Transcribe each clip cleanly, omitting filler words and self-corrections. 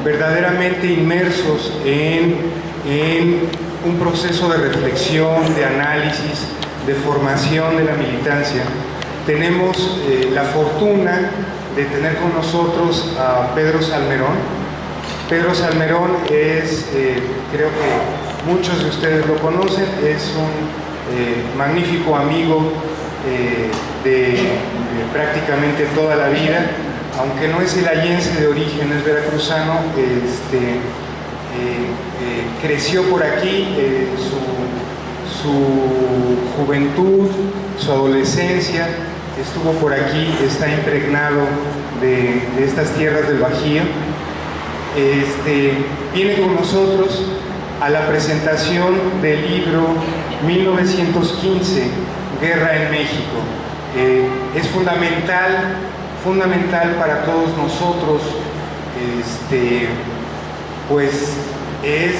verdaderamente inmersos en un proceso de reflexión, de análisis, de formación de la militancia. Tenemos la fortuna de tener con nosotros a Pedro Salmerón. Pedro Salmerón es, creo que muchos de ustedes lo conocen, es un magnífico amigo de prácticamente toda la vida. Aunque no es el allense de origen, es veracruzano, creció por aquí, su juventud, su adolescencia, estuvo por aquí, está impregnado de estas tierras del Bajío. Viene con nosotros a la presentación del libro 1915, Guerra en México. Es fundamental para todos nosotros, pues es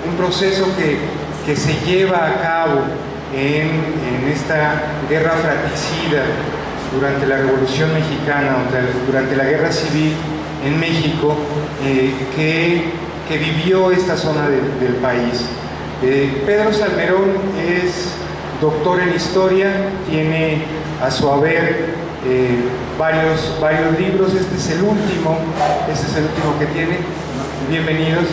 un proceso que se lleva a cabo en esta guerra fratricida durante la Revolución Mexicana, durante la Guerra Civil en México, que vivió esta zona del país. Pedro Salmerón es doctor en Historia, tiene a su haber varios libros. Este es el último que tiene. Bienvenidos.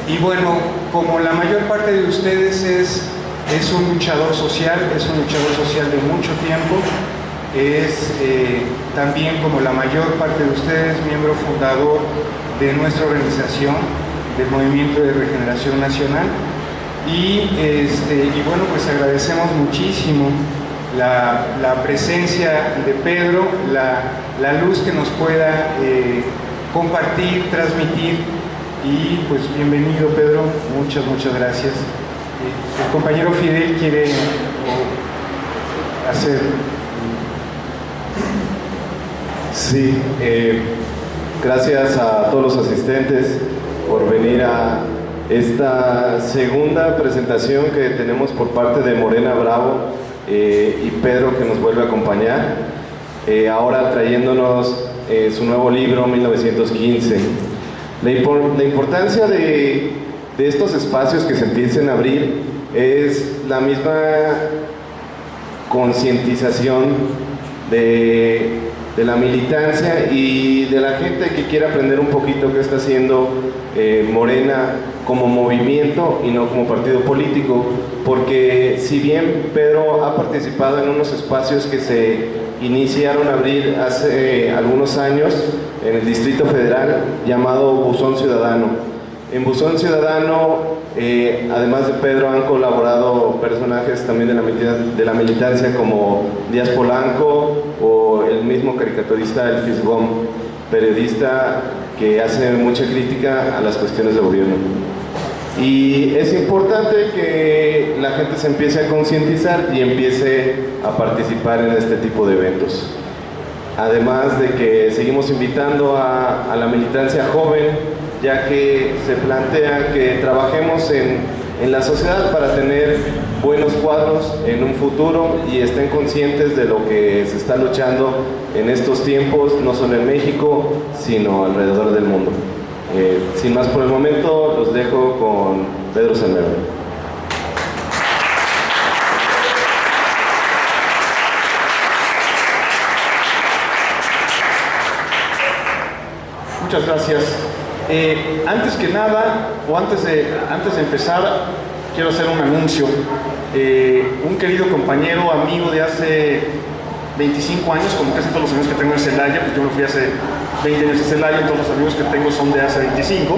Y bueno, como la mayor parte de ustedes es un luchador social, de mucho tiempo, es también, como la mayor parte de ustedes, miembro fundador de nuestra organización, del Movimiento de Regeneración Nacional. Y bueno, pues agradecemos muchísimo la presencia de Pedro, la luz que nos pueda compartir, transmitir. Y pues bienvenido, Pedro, muchas gracias. El compañero Fidel quiere hacer... Sí, gracias a todos los asistentes por venir a esta segunda presentación que tenemos por parte de Morena Bravo y Pedro, que nos vuelve a acompañar, ahora trayéndonos su nuevo libro 1915. La importancia de estos espacios que se empiecen a abrir es la misma concientización de la militancia y de la gente que quiere aprender un poquito qué está haciendo Morena como movimiento y no como partido político, porque si bien Pedro ha participado en unos espacios que se iniciaron a abrir hace algunos años en el Distrito Federal, llamado Buzón Ciudadano. En Buzón Ciudadano, además de Pedro, han colaborado personajes también de la militancia como Díaz Polanco o el mismo caricaturista El Fisgón, periodista que hace mucha crítica a las cuestiones de gobierno. Y es importante que la gente se empiece a concientizar y empiece a participar en este tipo de eventos. Además de que seguimos invitando a la militancia joven, ya que se plantea que trabajemos en la sociedad para tener buenos cuadros en un futuro y estén conscientes de lo que se está luchando en estos tiempos, no solo en México, sino alrededor del mundo. Sin más por el momento, los dejo con Pedro Salmerón. Muchas gracias. Antes que nada, o antes de empezar, quiero hacer un anuncio. Un querido compañero, amigo de hace 25 años, como casi todos los amigos que tengo en Celaya, pues yo me fui hace 20 años a Celaya, todos los amigos que tengo son de hace 25.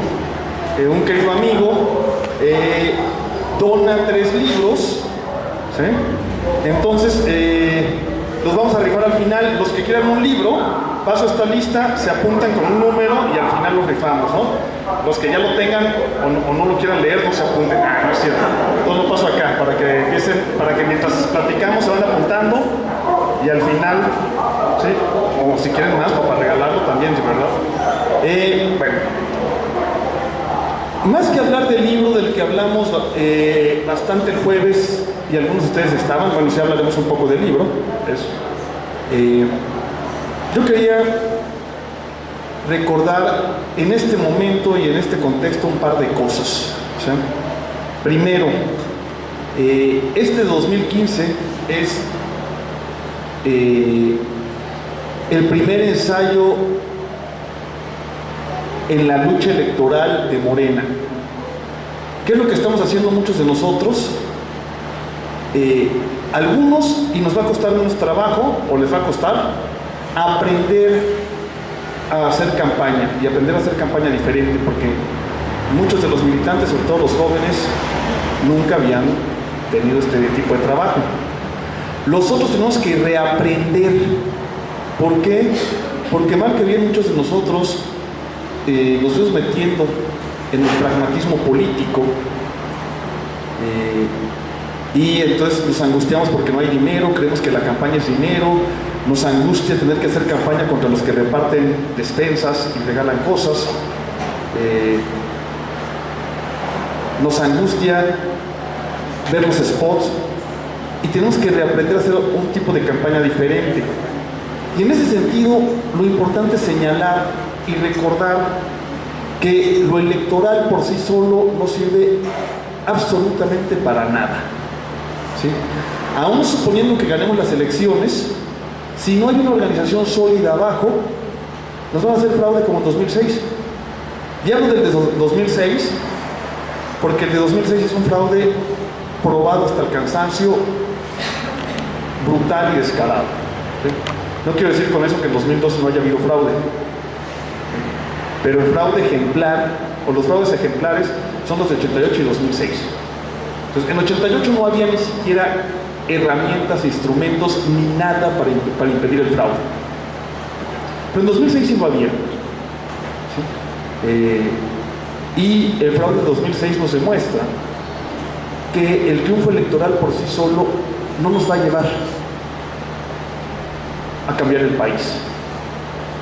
Un querido amigo dona 3 libros, ¿sí? Entonces, los vamos a rifar al final. Los que quieran un libro, paso esta lista, se apuntan con un número y al final los rifamos, ¿no? Los que ya lo tengan o no lo quieran leer, no se apunten. No es cierto. Entonces lo paso acá para que empiecen, para que mientras platicamos se van apuntando y al final, ¿sí? O si quieren más, para regalarlo también, ¿sí, verdad? Bueno. Más que hablar del libro del que hablamos bastante el jueves, y algunos de ustedes estaban, bueno, sí hablaremos un poco del libro, eso. Yo quería recordar en este momento y en este contexto un par de cosas, ¿sí? Primero, este 2015 es el primer ensayo en la lucha electoral de Morena. ¿Qué es lo que estamos haciendo muchos de nosotros? Algunos, y nos va a costar menos trabajo, o les va a costar, aprender a hacer campaña, y aprender a hacer campaña diferente, porque muchos de los militantes, sobre todo los jóvenes, nunca habían tenido este tipo de trabajo. Los otros tenemos que reaprender. ¿Por qué? Porque mal que bien muchos de nosotros nos vamos metiendo en el pragmatismo político, y entonces nos angustiamos porque no hay dinero, creemos que la campaña es dinero, nos angustia tener que hacer campaña contra los que reparten despensas y regalan cosas, nos angustia ver los spots, y tenemos que reaprender a hacer un tipo de campaña diferente. Y en ese sentido, lo importante es señalar y recordar que lo electoral por sí solo no sirve absolutamente para nada, ¿sí? Aún suponiendo que ganemos las elecciones, si no hay una organización sólida abajo, nos van a hacer fraude como en 2006. Y hablo del de 2006 porque el de 2006 es un fraude probado hasta el cansancio, brutal y descarado, ¿sí? No quiero decir con eso que en 2012 no haya habido fraude, pero el fraude ejemplar, o los fraudes ejemplares, son los de 88 y 2006. Entonces, en 88 no había ni siquiera herramientas, instrumentos, ni nada para impedir el fraude. Pero en 2006 sí lo había, ¿sí? Y el fraude de 2006 nos demuestra que el triunfo electoral por sí solo no nos va a llevar a cambiar el país.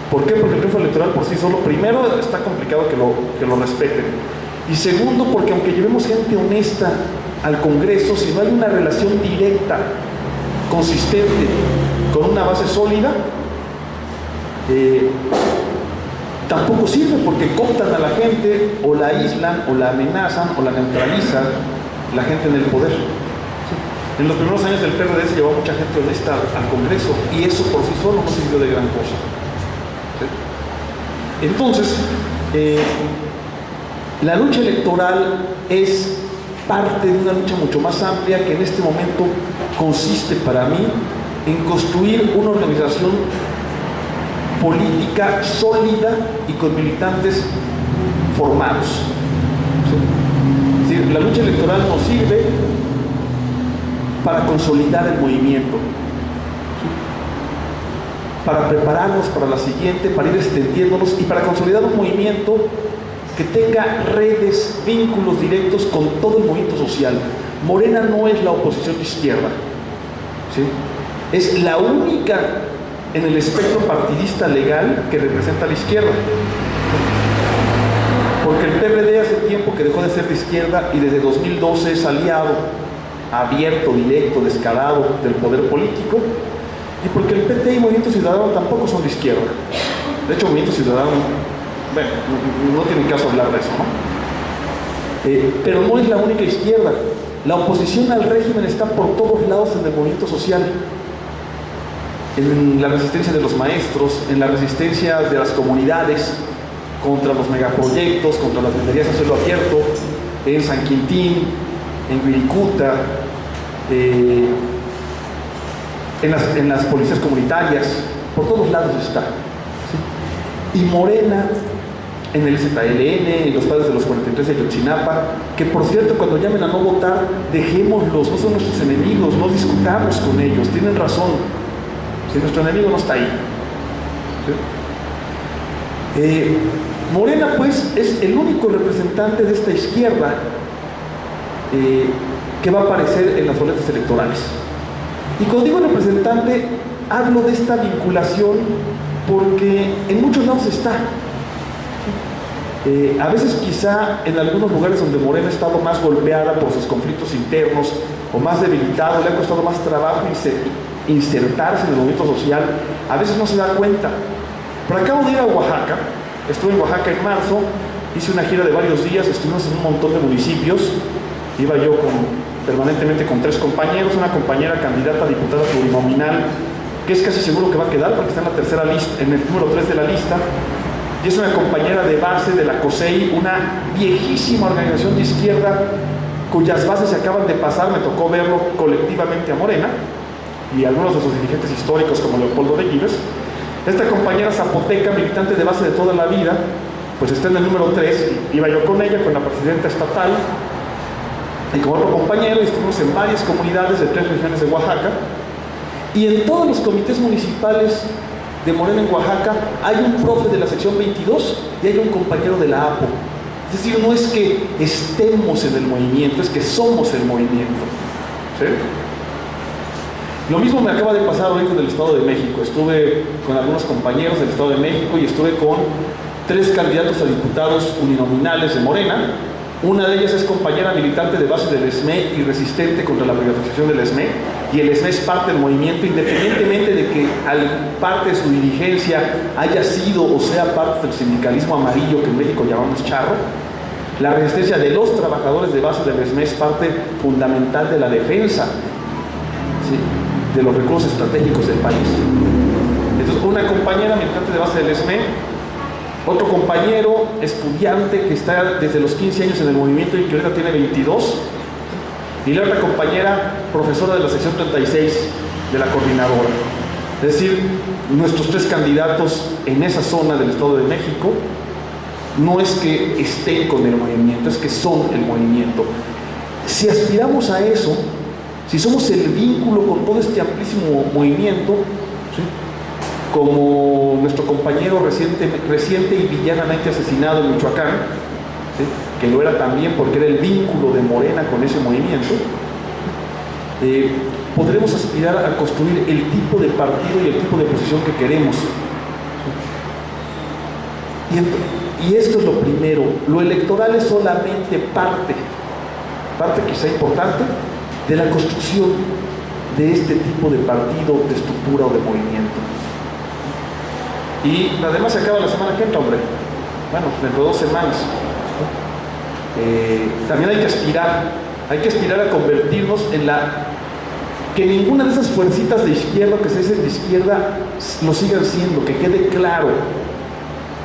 ¿Por qué? Porque el triunfo electoral por sí solo, primero, está complicado que lo respeten. Y segundo, porque aunque llevemos gente honesta al Congreso, si no hay una relación directa, consistente, con una base sólida, tampoco sirve, porque cooptan a la gente, o la aíslan, o la amenazan, o la neutralizan la gente en el poder. En los primeros años del PRD se llevó mucha gente honesta al Congreso, y eso por sí solo no sirvió de gran cosa. Entonces, la lucha electoral es parte de una lucha mucho más amplia, que en este momento consiste para mí en construir una organización política sólida y con militantes formados. ¿Sí? Es decir, la lucha electoral nos sirve para consolidar el movimiento, para prepararnos para la siguiente, para ir extendiéndonos y para consolidar un movimiento que tenga redes, vínculos directos con todo el movimiento social. Morena no es la oposición de izquierda, ¿sí? Es la única en el espectro partidista legal que representa a la izquierda, porque el PRD hace tiempo que dejó de ser de izquierda y desde 2012 es aliado abierto, directo, descarado del poder político, y porque el PT y Movimiento Ciudadano tampoco son de izquierda. De hecho, Movimiento Ciudadano, bueno, no tiene caso hablar de eso, ¿no? Pero no es la única izquierda. La oposición al régimen está por todos lados en el movimiento social, en la resistencia de los maestros, en la resistencia de las comunidades contra los megaproyectos, contra las minerías a cielo abierto, en San Quintín, en Wirikuta, en las policías comunitarias, por todos lados está, ¿sí? Y Morena, en el ZLN, en los padres de los 43 de Ayotzinapa, que por cierto, cuando llamen a no votar, dejémoslos, no son nuestros enemigos, no discutamos con ellos, tienen razón, si nuestro enemigo no está ahí, ¿sí? Morena, pues, es el único representante de esta izquierda que va a aparecer en las boletas electorales. Y cuando digo representante, hablo de esta vinculación porque en muchos lados está. A veces quizá en algunos lugares donde Morena ha estado más golpeada por sus conflictos internos o más debilitado, le ha costado más trabajo insertarse en el movimiento social, a veces no se da cuenta. Pero acabo de ir a Oaxaca, estuve en Oaxaca en marzo, hice una gira de varios días, estuvimos en un montón de municipios, iba yo permanentemente con 3 compañeros, una compañera candidata a diputada plurinominal, que es casi seguro que va a quedar porque está en la tercera lista, en el número 3 de la lista, y es una compañera de base de la COSEI, una viejísima organización de izquierda cuyas bases se acaban de pasar, me tocó verlo colectivamente a Morena, y algunos de sus dirigentes históricos como Leopoldo de Gives. Esta compañera zapoteca, militante de base de toda la vida, pues está en el número 3, iba yo con ella, con la presidenta estatal, y con otro compañero, estuvimos en varias comunidades de 3 regiones de Oaxaca, y en todos los comités municipales de Morena en Oaxaca hay un profe de la sección 22 y hay un compañero de la APO. Es decir, no es que estemos en el movimiento, es que somos el movimiento. ¿Sí? Lo mismo me acaba de pasar ahorita del Estado de México. Estuve con algunos compañeros del Estado de México y estuve con 3 candidatos a diputados uninominales de Morena. Una de ellas es compañera militante de base del ESME y resistente contra la privatización del ESME, y el ESME es parte del movimiento independientemente de que parte de su dirigencia haya sido o sea parte del sindicalismo amarillo que en México llamamos charro. La resistencia de los trabajadores de base del ESME es parte fundamental de la defensa, ¿sí?, de los recursos estratégicos del país. Entonces, una compañera militante de base del ESME, otro compañero estudiante que está desde los 15 años en el movimiento y que ahorita tiene 22, y la otra compañera profesora de la sección 36 de la coordinadora. Es decir, nuestros 3 candidatos en esa zona del Estado de México no es que estén con el movimiento, es que son el movimiento. Si aspiramos a eso, si somos el vínculo con todo este amplísimo movimiento, ¿sí?, como nuestro compañero reciente y villanamente asesinado en Michoacán, ¿sí?, que lo era también porque era el vínculo de Morena con ese movimiento, podremos aspirar a construir el tipo de partido y el tipo de posición que queremos. Y esto es lo primero. Lo electoral es solamente parte quizá importante de la construcción de este tipo de partido, de estructura o de movimiento. Y además se acaba la semana que entra, hombre. Bueno, dentro de 2 semanas. También hay que aspirar a convertirnos en que ninguna de esas fuercitas de izquierda que se dicen de izquierda lo sigan siendo, que quede claro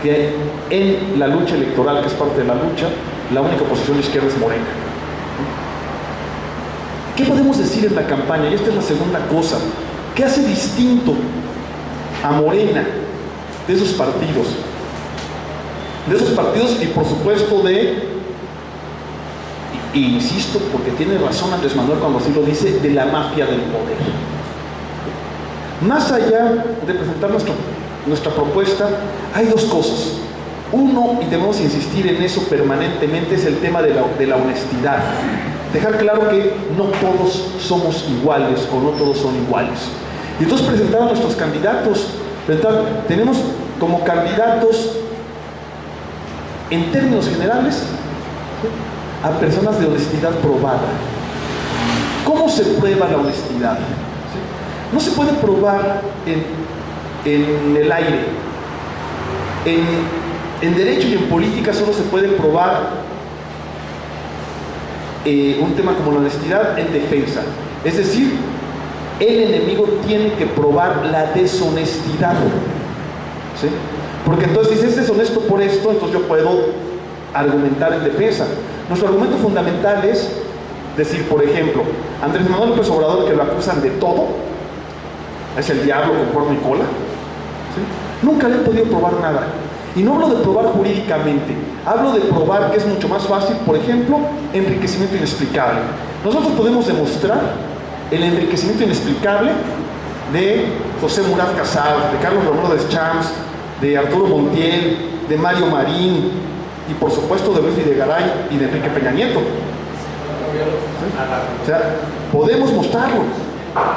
que en la lucha electoral, que es parte de la lucha, la única oposición de izquierda es Morena. ¿Qué podemos decir en la campaña? Y esta es la segunda cosa. ¿Qué hace distinto a Morena de esos partidos? De esos partidos y por supuesto y insisto, porque tiene razón Andrés Manuel cuando así lo dice, de la mafia del poder. Más allá de presentar nuestra propuesta, hay 2 cosas. Uno, y debemos insistir en eso permanentemente, es el tema de la honestidad. Dejar claro que no todos somos iguales o no todos son iguales. Y entonces presentar a nuestros candidatos. Tenemos como candidatos, en términos generales, ¿sí?, a personas de honestidad probada. ¿Cómo se prueba la honestidad? ¿Sí? No se puede probar en el aire. En derecho y en política solo se puede probar un tema como la honestidad en defensa. Es decir, el enemigo tiene que probar la deshonestidad. ¿Sí? Porque entonces dice, es deshonesto por esto, entonces yo puedo argumentar en defensa. Nuestro argumento fundamental es decir, por ejemplo, Andrés Manuel López Obrador, que lo acusan de todo, es el diablo con cuerno y cola, ¿sí?, nunca le he podido probar nada. Y no hablo de probar jurídicamente, hablo de probar que es mucho más fácil, por ejemplo, enriquecimiento inexplicable. Nosotros podemos demostrar el enriquecimiento inexplicable de José Murat Casado, de Carlos Romero Deschamps, de Arturo Montiel, de Mario Marín y por supuesto de Luis Videgaray y de Enrique Peña Nieto. ¿Sí? O sea, podemos mostrarlo.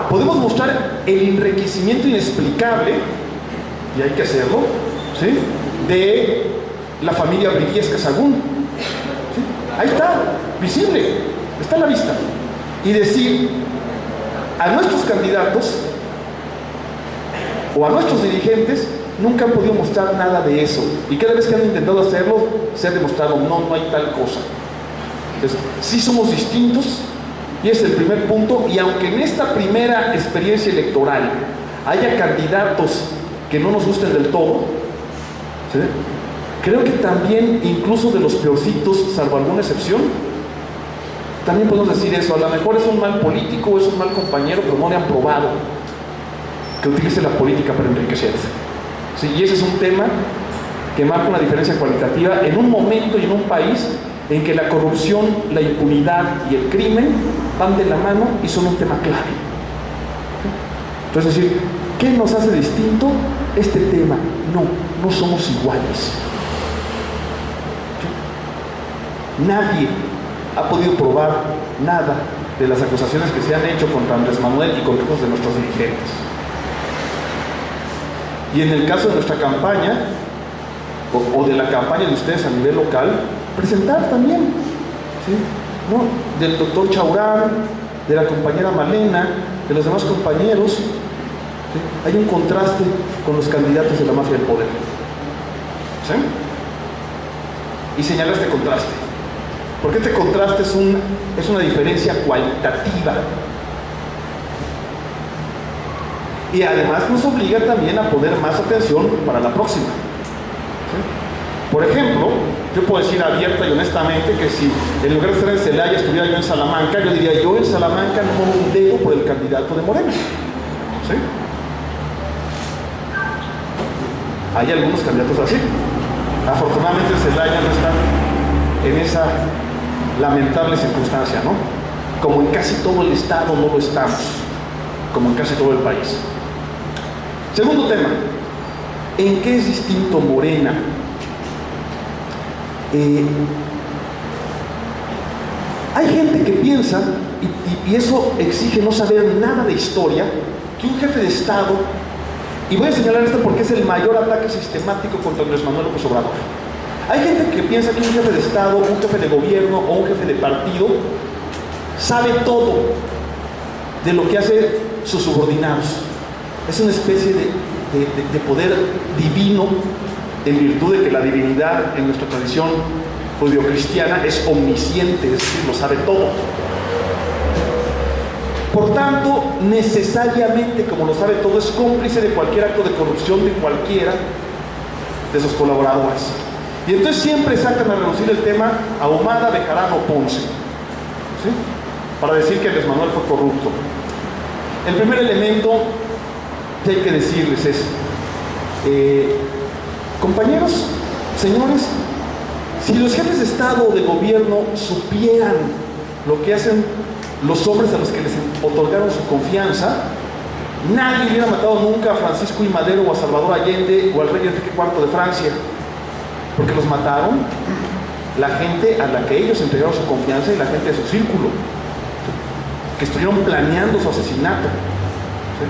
Podemos mostrar el enriquecimiento inexplicable, y hay que hacerlo, ¿sí?, de la familia Briviesca Sagún. ¿Sí? Ahí está, visible, está a la vista. Y decir a nuestros candidatos o a nuestros dirigentes, nunca han podido mostrar nada de eso. Y cada vez que han intentado hacerlo, se ha demostrado, no hay tal cosa. Entonces, sí somos distintos, y es el primer punto. Y aunque en esta primera experiencia electoral haya candidatos que no nos gusten del todo, ¿sí?, creo que también, incluso de los peorcitos, salvo alguna excepción, también podemos decir eso. A lo mejor es un mal político, es un mal compañero, pero no le han probado que utilice la política para enriquecerse. Sí, y ese es un tema que marca una diferencia cualitativa en un momento y en un país en que la corrupción, la impunidad y el crimen van de la mano y son un tema clave. Entonces, es decir, ¿qué nos hace distinto este tema? No somos iguales. Nadie ha podido probar nada de las acusaciones que se han hecho contra Andrés Manuel y contra otros de nuestros dirigentes. Y en el caso de nuestra campaña, o de la campaña de ustedes a nivel local, presentar también, ¿sí?, ¿no?, del doctor Chaurán, de la compañera Malena, de los demás compañeros, ¿sí?, hay un contraste con los candidatos de la mafia del poder, ¿sí?, y señalar este contraste, porque este contraste es una diferencia cualitativa, y además nos obliga también a poner más atención para la próxima, ¿sí? Por ejemplo, yo puedo decir abierta y honestamente que si en lugar de estar en Celaya estuviera yo en Salamanca, yo diría, yo en Salamanca no muevo un dedo por el candidato de Morena, ¿sí? Hay algunos candidatos así. Afortunadamente en Celaya no están en esa lamentable circunstancia, ¿no? Como en casi todo el estado no lo estamos, como en casi todo el país. Segundo tema, ¿en qué es distinto Morena? Hay gente que piensa, y eso exige no saber nada de historia, que un jefe de Estado, y voy a señalar esto porque es el mayor ataque sistemático contra Andrés Manuel López Obrador. Hay gente que piensa que un jefe de Estado, un jefe de gobierno o un jefe de partido sabe todo de lo que hacen sus subordinados. Es una especie de poder divino, en virtud de que la divinidad en nuestra tradición judeocristiana es omnisciente, es decir, lo sabe todo. Por tanto, necesariamente, como lo sabe todo, es cómplice de cualquier acto de corrupción de cualquiera de sus colaboradores. Y entonces siempre sacan a reducir el tema Ahumada, Bejarano, Ponce, ¿sí?, para decir que Andrés Manuel fue corrupto. El primer elemento que hay que decirles es, compañeros, señores, si los jefes de Estado o de gobierno supieran lo que hacen los hombres a los que les otorgaron su confianza, nadie hubiera matado nunca a Francisco I. Madero o a Salvador Allende o al rey Enrique IV de Francia, porque los mataron la gente a la que ellos entregaron su confianza y la gente de su círculo, que estuvieron planeando su asesinato, ¿sí?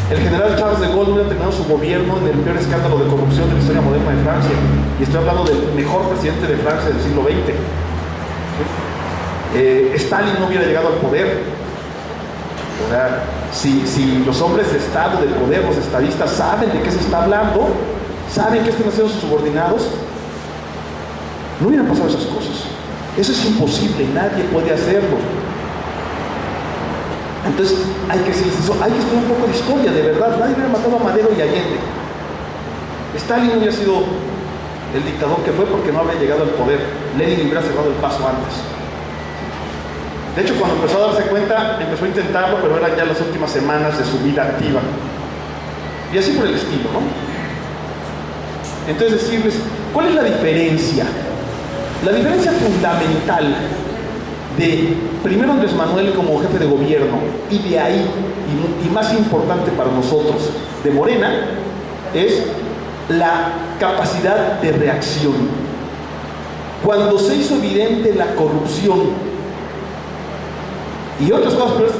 El general Charles de Gaulle hubiera terminado su gobierno en el peor escándalo de corrupción de la historia moderna de Francia, y estoy hablando del mejor presidente de Francia del siglo XX, ¿sí? Stalin no hubiera llegado al poder. O sea, si los hombres de Estado, del poder, los estadistas saben de qué se está hablando, saben que están haciendo sus subordinados, no hubieran pasado esas cosas. Eso es imposible, nadie puede hacerlo. Entonces hay que decirles eso, hay que estudiar un poco de historia, de verdad. Nadie hubiera matado a Madero y Allende. Stalin no hubiera sido el dictador que fue porque no habría llegado al poder. Lenin hubiera cerrado el paso antes. De hecho, cuando empezó a darse cuenta, empezó a intentarlo, pero eran ya las últimas semanas de su vida activa. Y así por el estilo, ¿no? Entonces decirles, ¿cuál es la diferencia? La diferencia fundamental de, primero, Andrés Manuel como jefe de gobierno, y de ahí, y más importante para nosotros, de Morena, es la capacidad de reacción. Cuando se hizo evidente la corrupción y otras cosas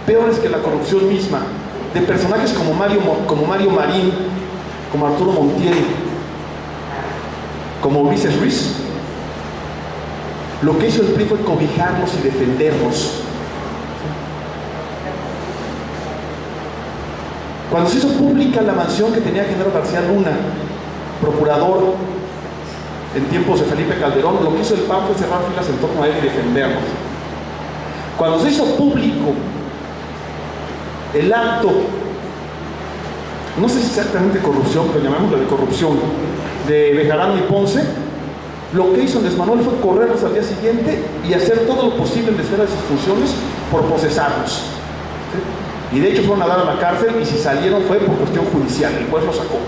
peores que la corrupción misma, de personajes como Mario Marín, como Arturo Montiel, como Ulises Ruiz, lo que hizo el PRI fue cobijarlos y defenderlos. Cuando se hizo pública la mansión que tenía Genaro García Luna, procurador en tiempos de Felipe Calderón, lo que hizo el PAN fue cerrar filas en torno a él y defendernos. Cuando se hizo público el acto, no sé si exactamente corrupción, pero llamémoslo de corrupción, de Bejarano y Ponce, lo que hizo Andrés Manuel fue correrlos al día siguiente y hacer todo lo posible en desfera de sus funciones por procesarlos. ¿Sí? Y de hecho fueron a dar a la cárcel, y si salieron fue por cuestión judicial, el juez los sacó.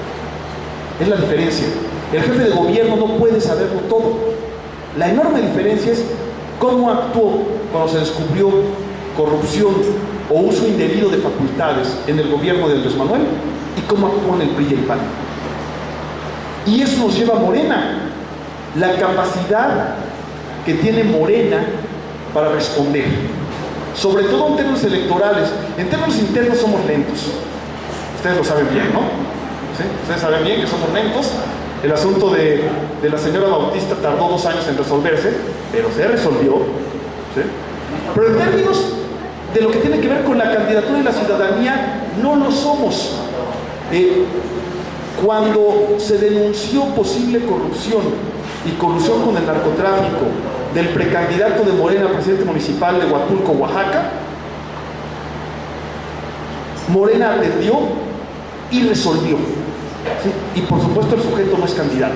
Es la diferencia. El jefe de gobierno no puede saberlo todo. La enorme diferencia es cómo actuó cuando se descubrió corrupción o uso indebido de facultades en el gobierno de Andrés Manuel y cómo actuó en el PRI y el PAN. Y eso nos lleva a Morena, la capacidad que tiene Morena para responder, sobre todo en términos electorales. En términos internos somos lentos, ustedes lo saben bien, ¿no? ¿Sí? Ustedes saben bien que somos lentos. El asunto de la señora Bautista tardó 2 años en resolverse, pero se resolvió, ¿sí? Pero en términos de lo que tiene que ver con la candidatura y la ciudadanía, no lo somos. Cuando se denunció posible corrupción y colusión con el narcotráfico del precandidato de Morena a presidente municipal de Huatulco, Oaxaca, Morena atendió y resolvió. ¿Sí? Y por supuesto el sujeto no es candidato.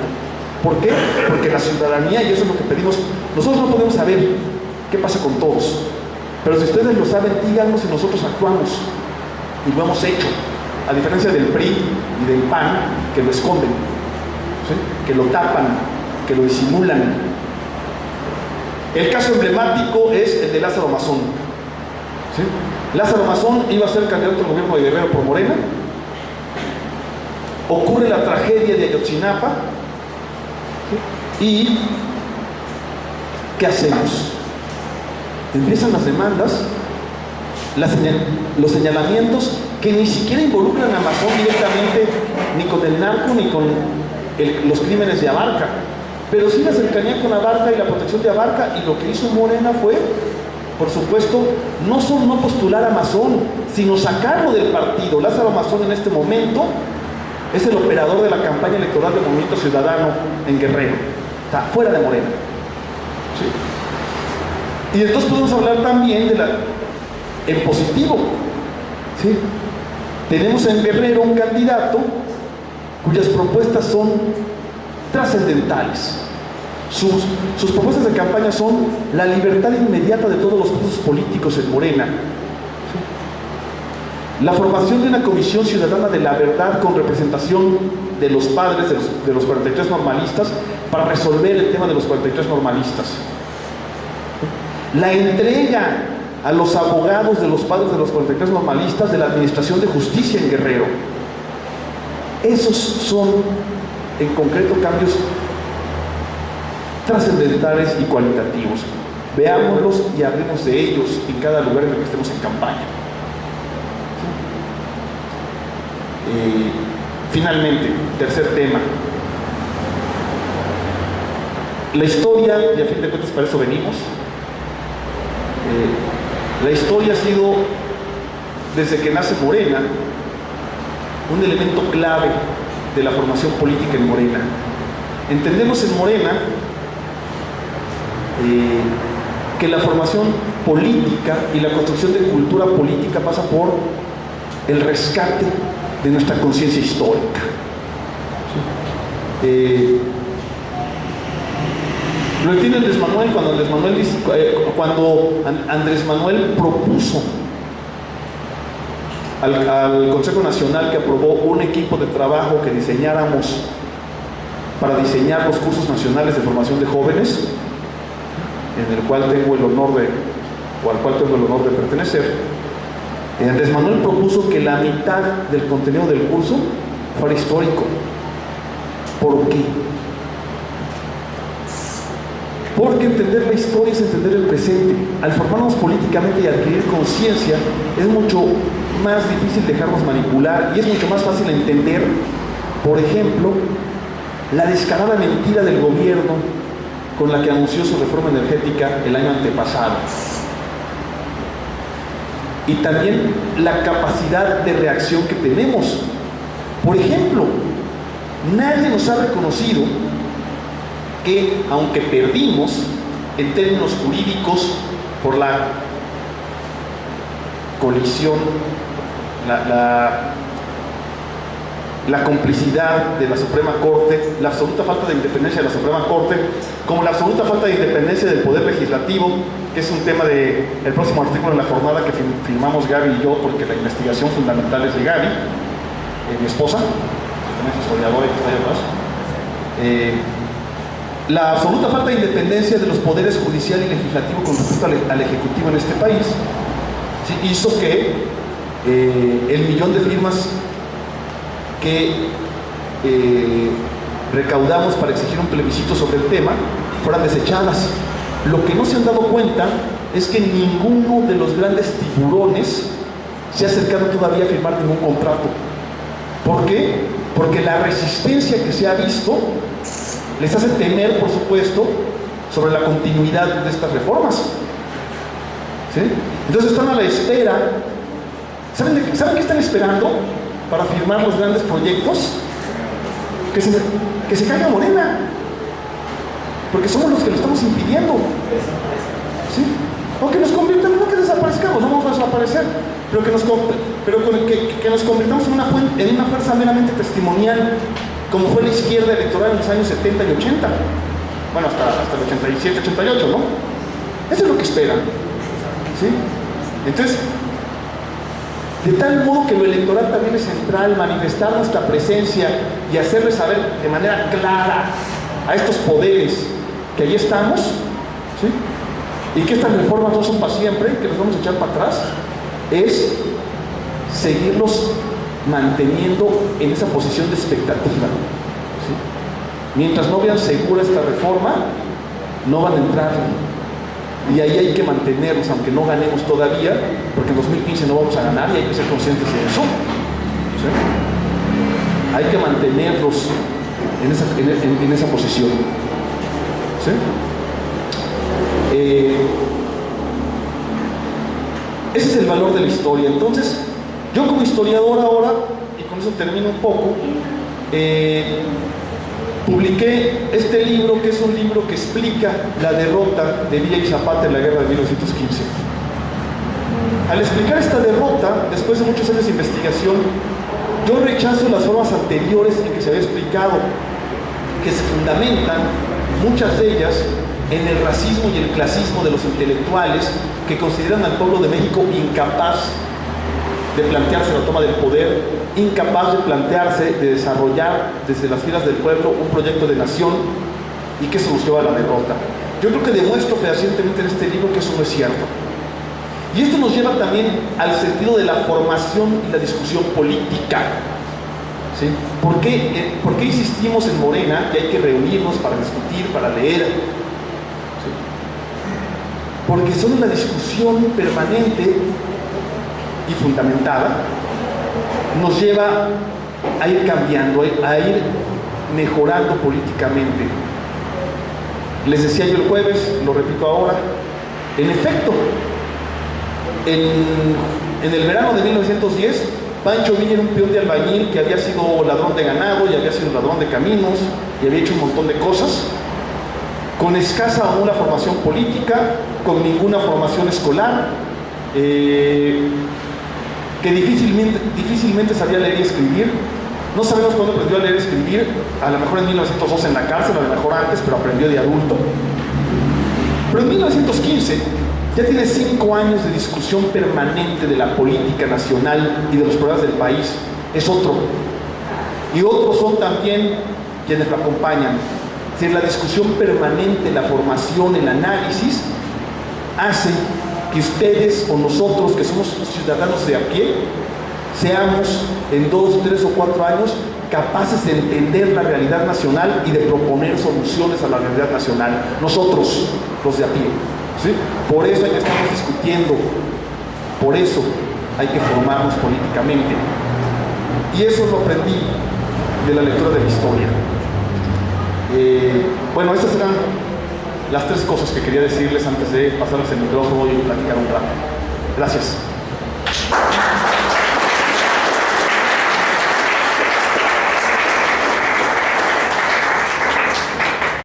¿Por qué? Porque la ciudadanía, y eso es lo que pedimos, nosotros no podemos saber qué pasa con todos, pero si ustedes lo saben, díganos si nosotros actuamos, y lo hemos hecho, a diferencia del PRI y del PAN, que lo esconden, ¿sí? Que lo tapan, que lo disimulan. El caso emblemático es el de Lázaro Mazón, ¿sí? Lázaro Mazón iba a ser candidato al gobierno de Guerrero por Morena. Ocurre la tragedia de Ayotzinapa, ¿sí? Y ¿qué hacemos? Empiezan las demandas, los señalamientos que ni siquiera involucran a Mazón directamente, ni con el narco, ni con los crímenes de Abarca, pero sí la cercanía con Abarca y la protección de Abarca. Y lo que hizo Morena fue, por supuesto, no solo no postular a Mazón, sino sacarlo del partido. Lázaro Mazón en este momento es el operador de la campaña electoral del Movimiento Ciudadano en Guerrero. Está fuera de Morena. ¿Sí? Y entonces podemos hablar también de en positivo. ¿Sí? Tenemos en Guerrero un candidato cuyas propuestas son trascendentales. Sus propuestas de campaña son la libertad inmediata de todos los presos políticos en Morena. La formación de una comisión ciudadana de la verdad con representación de los padres de los 43 normalistas para resolver el tema de los 43 normalistas. La entrega a los abogados de los padres de los 43 normalistas de la Administración de Justicia en Guerrero. Esos son, en concreto, cambios trascendentales y cualitativos. Veámoslos y hablemos de ellos en cada lugar en el que estemos en campaña. Finalmente, tercer tema, la historia, y a fin de cuentas para eso venimos. La historia ha sido, desde que nace Morena, un elemento clave de la formación política en Morena. Entendemos en Morena que la formación política y la construcción de cultura política pasa por el rescate de nuestra conciencia histórica. Lo entiende Andrés Manuel cuando Andrés Manuel propuso al Consejo Nacional que aprobó un equipo de trabajo que diseñáramos para diseñar los cursos nacionales de formación de jóvenes, en el cual tengo el honor de pertenecer. Andrés Manuel propuso que la mitad del contenido del curso fuera histórico. ¿Por qué? Porque entender la historia es entender el presente. Al formarnos políticamente y adquirir conciencia, es mucho más difícil dejarnos manipular y es mucho más fácil entender, por ejemplo, la descarada mentira del gobierno con la que anunció su reforma energética el año antepasado. y también la capacidad de reacción que tenemos. Por ejemplo, nadie nos ha reconocido que, aunque perdimos en términos jurídicos por la colisión, la complicidad de la Suprema Corte, la absoluta falta de independencia de la Suprema Corte, como la absoluta falta de independencia del Poder Legislativo, que es un tema del próximo artículo en la jornada que firmamos Gaby y yo, porque la investigación fundamental es de Gaby, mi esposa, que también es historiadora y que está ahí atrás. La absoluta falta de independencia de los poderes judicial y legislativo con respecto al Ejecutivo en este país, ¿sí?, hizo que el millón de firmas que recaudamos para exigir un plebiscito sobre el tema fueran desechadas. Lo que no se han dado cuenta es que ninguno de los grandes tiburones se ha acercado todavía a firmar ningún contrato. ¿Por qué? Porque la resistencia que se ha visto les hace temer, por supuesto, sobre la continuidad de estas reformas. ¿Sí? Entonces están a la espera. ¿Saben qué están esperando para firmar los grandes proyectos? Que se caiga Morena, porque somos los que lo estamos impidiendo, ¿sí? O que nos convirtamos, no que desaparezcamos, no vamos a desaparecer, pero que nos convirtamos en una fuerza meramente testimonial, como fue la izquierda electoral en los años 70 y 80, bueno, hasta el 87, 88, ¿no? Eso es lo que esperan, ¿sí? Entonces, de tal modo que lo electoral también es central, manifestar nuestra presencia y hacerles saber de manera clara a estos poderes que ahí estamos, ¿sí?, y que estas reformas no son para siempre, que los vamos a echar para atrás, es seguirlos manteniendo en esa posición de expectativa, ¿sí? Mientras no vean segura esta reforma, no van a entrar. Y ahí hay que mantenerlos, aunque no ganemos todavía, porque en 2015 no vamos a ganar y hay que ser conscientes de eso, ¿sí? Hay que mantenerlos en esa posición, ¿sí? Ese es el valor de la historia. Entonces, yo como historiador ahora, y con eso termino un poco, publiqué este libro, que es un libro que explica la derrota de Villa y Zapata en la guerra de 1915. Al explicar esta derrota, después de muchos años de investigación, yo rechazo las formas anteriores en que se había explicado, que se fundamentan, muchas de ellas, en el racismo y el clasismo de los intelectuales que consideran al pueblo de México incapaz de plantearse la toma del poder, incapaz de plantearse, de desarrollar desde las filas del pueblo un proyecto de nación, y que eso nos lleva a la derrota. Yo creo que demuestro fehacientemente en este libro que eso no es cierto. Y esto nos lleva también al sentido de la formación y la discusión política, ¿sí? ¿Por qué insistimos en Morena que hay que reunirnos para discutir, para leer? ¿Sí? Porque solo la discusión permanente y fundamentada nos lleva a ir cambiando, a ir mejorando políticamente. Les decía yo el jueves, lo repito ahora, en efecto, en el verano de 1910, Pancho Villa era un peón de albañil que había sido ladrón de ganado y había sido ladrón de caminos y había hecho un montón de cosas, con escasa o nula formación política, con ninguna formación escolar, que difícilmente sabía leer y escribir. No sabemos cuándo aprendió a leer y escribir, a lo mejor en 1912 en la cárcel, a lo mejor antes, pero aprendió de adulto. Pero en 1915 ya tiene 5 años de discusión permanente de la política nacional y de los problemas del país. Es otro. Y otros son también quienes lo acompañan. Es decir, la discusión permanente, la formación, el análisis, hace que ustedes o nosotros, que somos ciudadanos de a pie, seamos en 2, 3 o 4 años capaces de entender la realidad nacional y de proponer soluciones a la realidad nacional. Nosotros, los de a pie, ¿sí? Por eso hay que estar discutiendo, por eso hay que formarnos políticamente. Y eso lo aprendí de la lectura de la historia. Bueno, estas eran las 3 cosas que quería decirles antes de pasarles el micrófono y platicar un rato. Gracias. Gracias.